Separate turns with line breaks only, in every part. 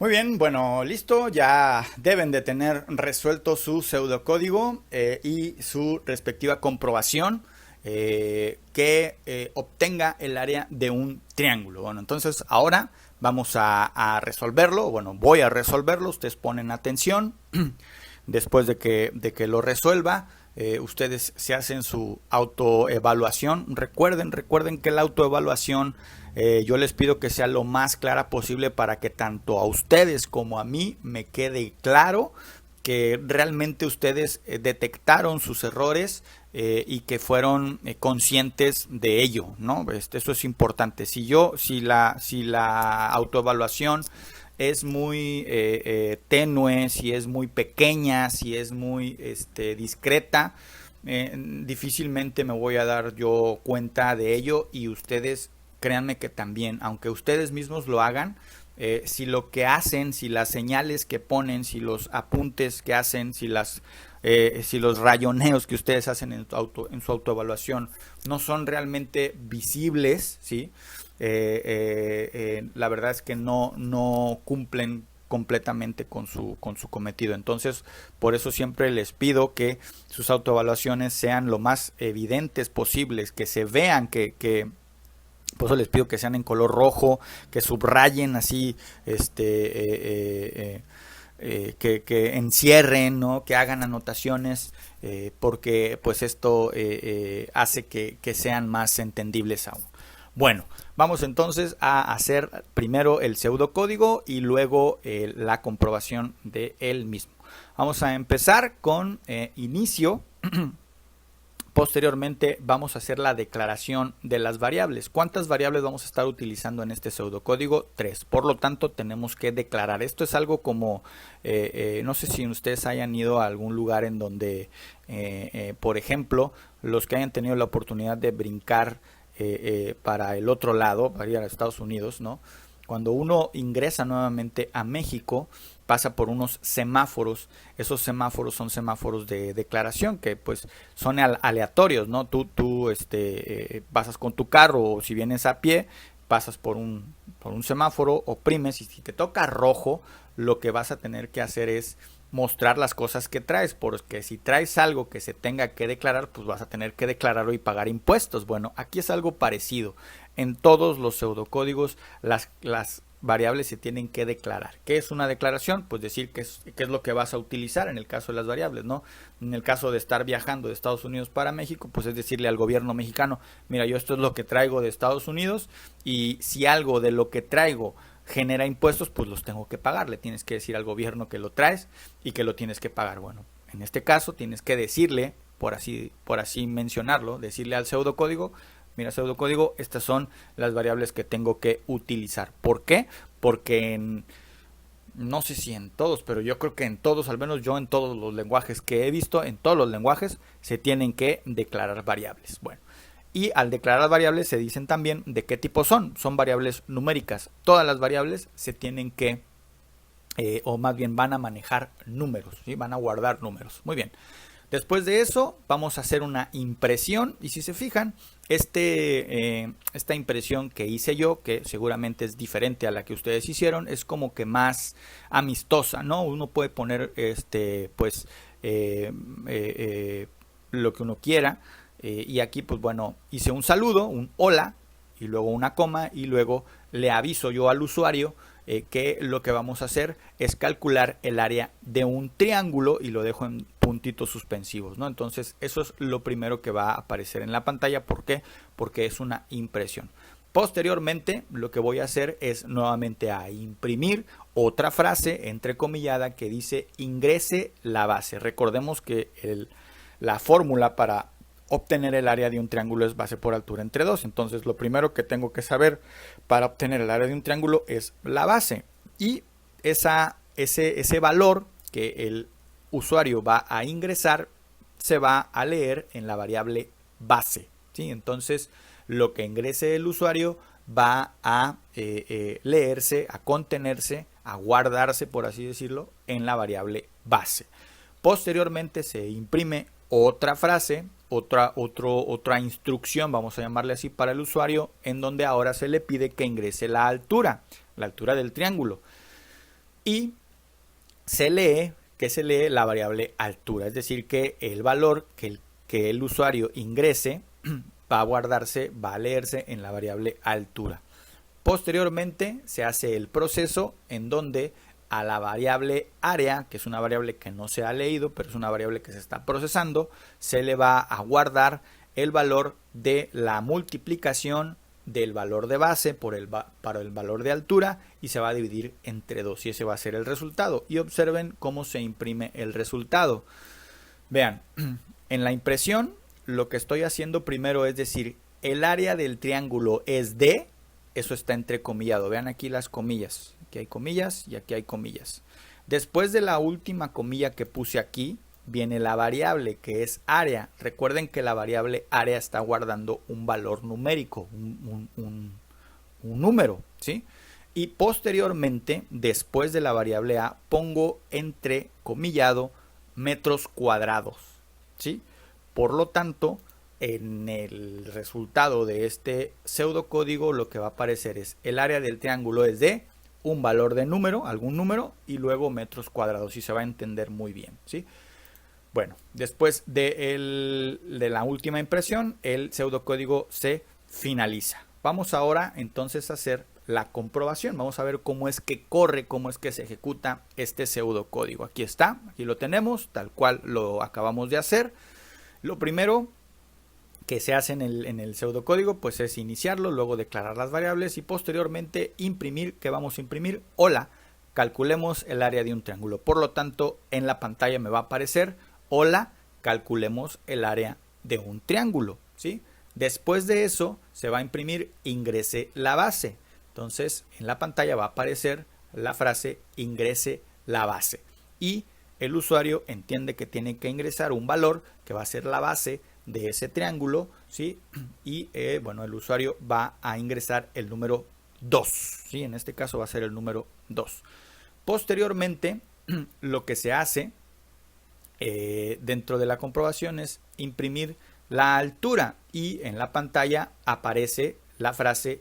Muy bien, bueno, listo. Ya deben de tener resuelto su pseudocódigo y su respectiva comprobación que obtenga el área de un triángulo. Bueno, entonces ahora vamos a resolverlo. Bueno, voy a resolverlo. Ustedes ponen atención. Después de que lo resuelva, ustedes se hacen su autoevaluación. Recuerden que la autoevaluación yo les pido que sea lo más clara posible para que tanto a ustedes como a mí me quede claro que realmente ustedes detectaron sus errores y que fueron conscientes de ello, ¿no? Eso es importante. Si la autoevaluación es muy tenue, si es muy pequeña, si es muy discreta, difícilmente me voy a dar yo cuenta de ello y ustedes créanme que también, aunque ustedes mismos lo hagan, si lo que hacen, si las señales que ponen, si los apuntes que hacen, si los rayoneos que ustedes hacen en su autoevaluación no son realmente visibles, ¿sí? La verdad es que no cumplen completamente con su cometido. Entonces, por eso siempre les pido que sus autoevaluaciones sean lo más evidentes posibles, que se vean por eso les pido que sean en color rojo, que subrayen así, que encierren, ¿no? Que hagan anotaciones, porque pues esto hace que sean más entendibles aún. Bueno, vamos entonces a hacer primero el pseudocódigo y luego la comprobación de él mismo. Vamos a empezar con inicio. Posteriormente vamos a hacer la declaración de las variables. ¿Cuántas variables vamos a estar utilizando en este pseudocódigo? 3. Por lo tanto, tenemos que declarar. Esto es algo como, no sé si ustedes hayan ido a algún lugar en donde, por ejemplo, los que hayan tenido la oportunidad de brincar para el otro lado, para ir a Estados Unidos, ¿no? Cuando uno ingresa nuevamente a México, pasa por unos semáforos. Esos semáforos son semáforos de declaración que pues son aleatorios, ¿no? Tú pasas con tu carro o si vienes a pie, pasas por un semáforo, oprimes y si te toca rojo, lo que vas a tener que hacer es mostrar las cosas que traes, porque si traes algo que se tenga que declarar, pues vas a tener que declararlo y pagar impuestos. Bueno, aquí es algo parecido. En todos los pseudocódigos las variables se tienen que declarar. ¿Qué es una declaración? Pues decir qué es lo que vas a utilizar en el caso de las variables, ¿no? En el caso de estar viajando de Estados Unidos para México, pues es decirle al gobierno mexicano, mira, yo esto es lo que traigo de Estados Unidos y si algo de lo que traigo genera impuestos, pues los tengo que pagar. Le tienes que decir al gobierno que lo traes y que lo tienes que pagar. Bueno, en este caso tienes que decirle, por así mencionarlo, decirle al pseudocódigo, mira pseudocódigo, estas son las variables que tengo que utilizar. ¿Por qué? Porque no sé si en todos, pero yo creo que en todos, al menos yo en todos los lenguajes que he visto, en todos los lenguajes se tienen que declarar variables. Bueno, y al declarar variables se dicen también de qué tipo son. Son variables numéricas. Todas las variables se tienen que, o más bien van a manejar números, ¿sí? Van a guardar números. Muy bien. Después de eso vamos a hacer una impresión y si se fijan, esta impresión que hice yo, que seguramente es diferente a la que ustedes hicieron, es como que más amistosa, ¿no? Uno puede poner pues lo que uno quiera y aquí pues bueno, hice un saludo, un hola y luego una coma y luego le aviso yo al usuario que lo que vamos a hacer es calcular el área de un triángulo y lo dejo en puntitos suspensivos, ¿no? Entonces eso es lo primero que va a aparecer en la pantalla. ¿Por qué? Porque es una impresión. Posteriormente lo que voy a hacer es nuevamente a imprimir otra frase entrecomillada que dice ingrese la base. Recordemos que la fórmula para obtener el área de un triángulo es base por altura entre 2. Entonces lo primero que tengo que saber para obtener el área de un triángulo es la base. Y ese valor que el usuario va a ingresar se va a leer en la variable base, ¿sí? Entonces lo que ingrese el usuario va a leerse, a contenerse, a guardarse, por así decirlo, en la variable base. Posteriormente se imprime otra frase, otra instrucción, vamos a llamarle así, para el usuario, en donde ahora se le pide que ingrese la altura del triángulo. Y se lee la variable altura, es decir, que el valor que el usuario ingrese va a guardarse, va a leerse en la variable altura. Posteriormente se hace el proceso en donde a la variable área, que es una variable que no se ha leído, pero es una variable que se está procesando, se le va a guardar el valor de la multiplicación del valor de base para el valor de altura y se va a dividir entre 2 y ese va a ser el resultado. Y observen cómo se imprime el resultado. Vean, en la impresión lo que estoy haciendo primero es decir, el área del triángulo es de, eso está entrecomillado, vean aquí las comillas, aquí hay comillas y aquí hay comillas. Después de la última comilla que puse aquí, viene la variable que es área. Recuerden que la variable área está guardando un valor numérico, un número, ¿sí? Y posteriormente, después de la variable a, pongo entrecomillado metros cuadrados, ¿sí? Por lo tanto, en el resultado de este pseudocódigo lo que va a aparecer es el área del triángulo es de un valor de número, algún número, y luego metros cuadrados, y se va a entender muy bien, ¿sí? Bueno, después de la última impresión, el pseudocódigo se finaliza. Vamos ahora entonces a hacer la comprobación. Vamos a ver cómo es que corre, cómo es que se ejecuta este pseudocódigo. Aquí está, aquí lo tenemos, tal cual lo acabamos de hacer. Lo primero que se hace en el pseudocódigo pues es iniciarlo, luego declarar las variables y posteriormente imprimir. ¿Qué vamos a imprimir? Hola, calculemos el área de un triángulo. Por lo tanto, en la pantalla me va a aparecer hola, calculemos el área de un triángulo, ¿sí? Después de eso se va a imprimir ingrese la base. Entonces en la pantalla va a aparecer la frase ingrese la base y el usuario entiende que tiene que ingresar un valor que va a ser la base de ese triángulo, ¿sí? Y bueno, el usuario va a ingresar el número 2, ¿sí? En este caso va a ser el número 2. Posteriormente lo que se hace dentro de la comprobación es imprimir la altura y en la pantalla aparece la frase,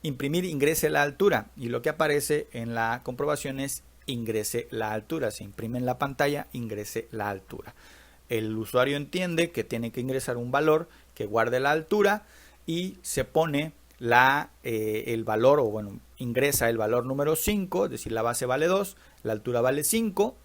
imprimir ingrese la altura y lo que aparece en la comprobación es ingrese la altura. Se imprime en la pantalla ingrese la altura. El usuario entiende que tiene que ingresar un valor que guarde la altura y se pone el valor, o bueno, ingresa el valor número 5, es decir, la base vale 2, la altura vale 5.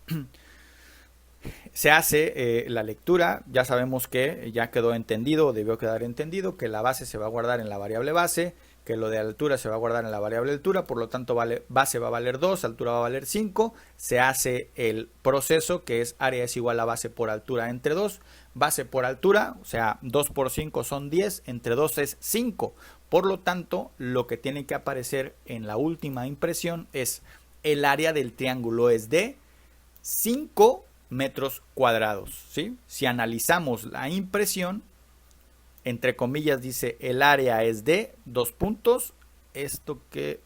Se hace la lectura, ya sabemos que ya quedó entendido, debió quedar entendido, que la base se va a guardar en la variable base, que lo de altura se va a guardar en la variable altura, por lo tanto base va a valer 2, altura va a valer 5, se hace el proceso que es área es igual a base por altura entre 2, base por altura, o sea 2 por 5 son 10, entre 2 es 5, por lo tanto lo que tiene que aparecer en la última impresión es el área del triángulo es de 5 metros cuadrados, ¿sí? Si analizamos la impresión, entre comillas dice el área es de 2 puntos, esto que,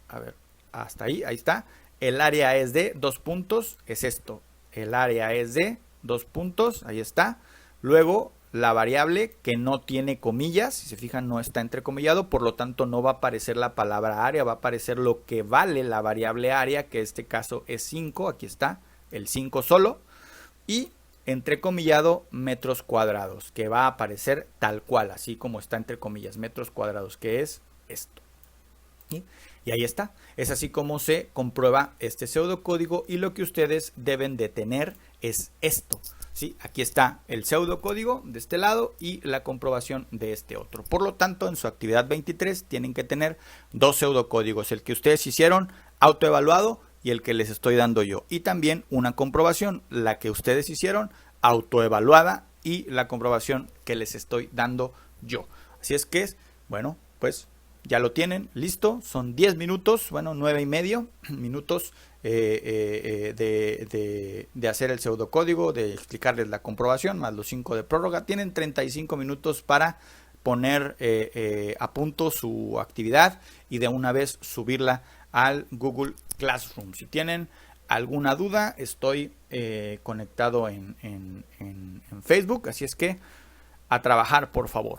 a ver, hasta ahí, ahí está, el área es de 2 puntos, es esto, el área es de 2 puntos, ahí está, luego la variable que no tiene comillas, si se fijan no está entrecomillado, por lo tanto no va a aparecer la palabra área, va a aparecer lo que vale la variable área, que en este caso es 5, aquí está, el 5 solo, y entrecomillado metros cuadrados, que va a aparecer tal cual, así como está entre comillas, metros cuadrados, que es esto. ¿Sí? Y ahí está, es así como se comprueba este pseudocódigo y lo que ustedes deben de tener es esto. ¿Sí? Aquí está el pseudocódigo de este lado y la comprobación de este otro. Por lo tanto, en su actividad 23 tienen que tener dos pseudocódigos, el que ustedes hicieron autoevaluado y el que les estoy dando yo. Y también una comprobación, la que ustedes hicieron autoevaluada y la comprobación que les estoy dando yo. Así es que, bueno, pues ya lo tienen, listo. Son 10 minutos, bueno, 9,5 minutos de hacer el pseudocódigo, de explicarles la comprobación, más los 5 de prórroga. Tienen 35 minutos para poner a punto su actividad y de una vez subirla al Google Classroom. Si tienen alguna duda, estoy conectado en Facebook, así es que a trabajar, por favor.